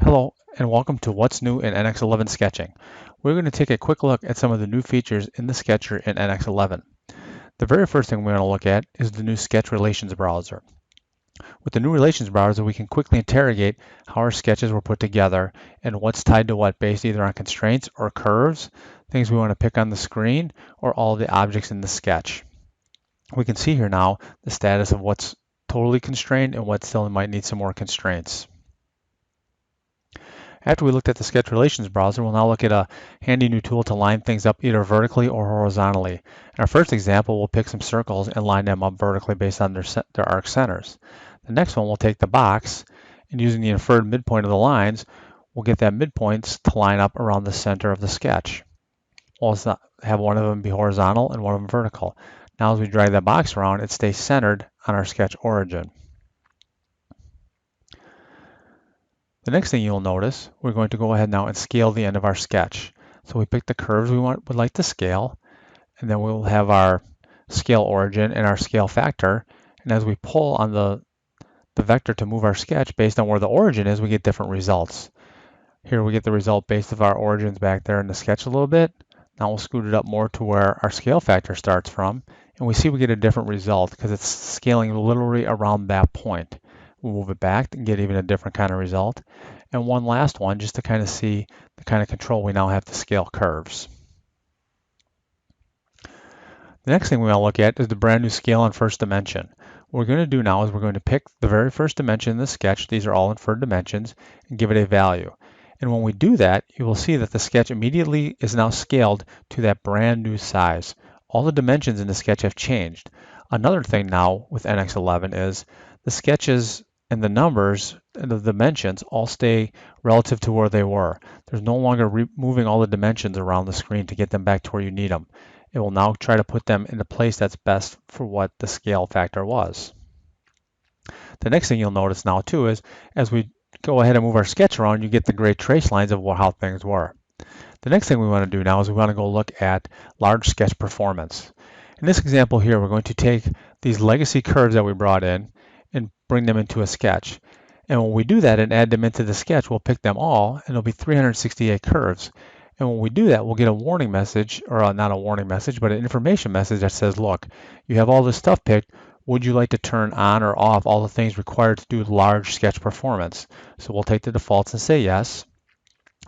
Hello and welcome to What's New in NX11 Sketching. We're going to take a quick look at some of the new features in the Sketcher in NX11. The very first thing we're going to look at is the new Sketch Relations Browser. With the new Relations Browser, we can quickly interrogate how our sketches were put together and what's tied to what based either on constraints or curves, things we want to pick on the screen, or all of the objects in the sketch. We can see here now the status of what's totally constrained and what still might need some more constraints. After we looked at the Sketch Relations Browser, we'll now look at a handy new tool to line things up either vertically or horizontally. In our first example, we'll pick some circles and line them up vertically based on their arc centers. The next one, we'll take the box, and using the inferred midpoint of the lines, we'll get that midpoints to line up around the center of the sketch. We'll have one of them be horizontal and one of them vertical. Now as we drag that box around, it stays centered on our sketch origin. The next thing you'll notice, we're going to go ahead now and scale the end of our sketch. So we pick the curves we would like to scale, and then we'll have our scale origin and our scale factor. And as we pull on the vector to move our sketch based on where the origin is, we get different results. Here we get the result based of our origins back there in the sketch a little bit. Now we'll scoot it up more to where our scale factor starts from, and we see we get a different result because it's scaling literally around that point. We'll move it back and get even a different kind of result. And one last one just to kind of see the kind of control we now have to scale curves. The next thing we want to look at is the brand new scale on first dimension. What we're going to do now is we're going to pick the very first dimension in the sketch. These are all inferred dimensions, and give it a value. And when we do that, you will see that the sketch immediately is now scaled to that brand new size. All the dimensions in the sketch have changed. Another thing now with NX11 is the sketches and the numbers and the dimensions all stay relative to where they were. There's no longer moving all the dimensions around the screen to get them back to where you need them. It will now try to put them in the place that's best for what the scale factor was. The next thing you'll notice now too is as we go ahead and move our sketch around, you get the gray trace lines of how things were. The next thing we want to do now is we want to go look at large sketch performance. In this example here, we're going to take these legacy curves that we brought in and bring them into a sketch. And when we do that and add them into the sketch, we'll pick them all, and it'll be 368 curves. And when we do that, we'll get a warning message, or not a warning message, but an information message that says, look, you have all this stuff picked. Would you like to turn on or off all the things required to do large sketch performance? So we'll take the defaults and say yes.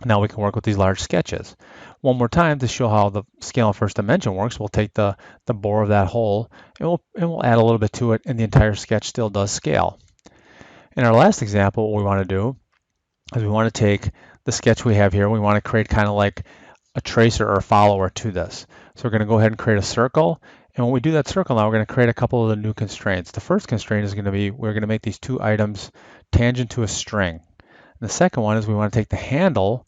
Now we can work with these large sketches. One more time to show how the scale in first dimension works, we'll take the bore of that hole and we'll add a little bit to it, and the entire sketch still does scale. In our last example, what we want to do is we want to take the sketch we have here, we want to create kind of like a tracer or a follower to this. So we're going to go ahead and create a circle, and when we do that circle now, we're going to create a couple of the new constraints. The first constraint is going to be we're going to make these two items tangent to a string. And the second one is we want to take the handle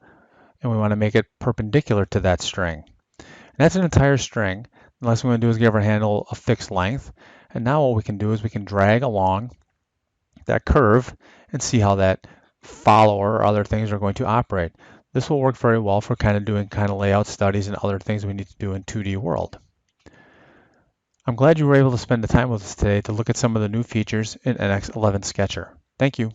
and we want to make it perpendicular to that string. And that's an entire string. Unless we want to do is give our handle a fixed length. And now what we can do is we can drag along that curve and see how that follower or other things are going to operate. This will work very well for kind of doing kind of layout studies and other things we need to do in 2D world. I'm glad you were able to spend the time with us today to look at some of the new features in NX11 Sketcher. Thank you.